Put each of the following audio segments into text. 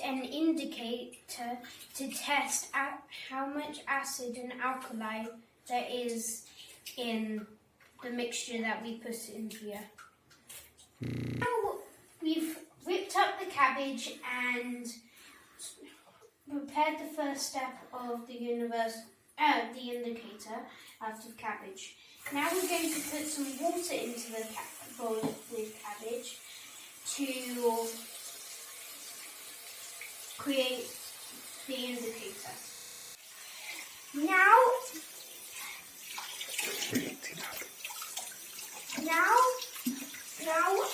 an indicator to test how much acid and alkali there is in the mixture that we put in here. Now we've whipped up the cabbage and prepared the first step of the indicator out of cabbage. Now we're going to put some water into the bowl with cabbage to create the indicator. Now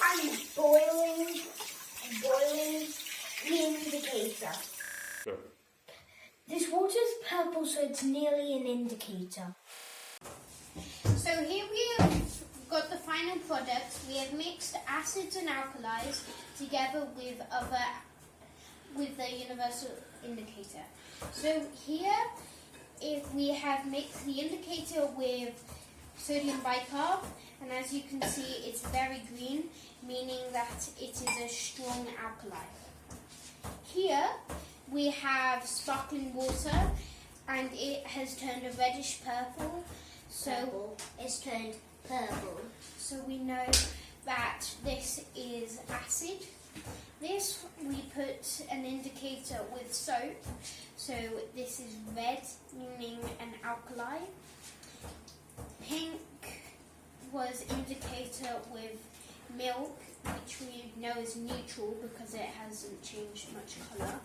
I'm boiling the indicator. Sure. This water is purple, so it's nearly an indicator. So here we have got the final product. We have mixed acids and alkalis together with the universal indicator. So here we have mixed the indicator with sodium bicarb, and as you can see it's very green, meaning that it is a strong alkali. Here we have sparkling water and it has turned a reddish purple. It's turned purple. So we know that this is acid. This we put an indicator with soap. So this is red, meaning an alkali. Pink was indicator with milk, which we know is neutral because it hasn't changed much colour.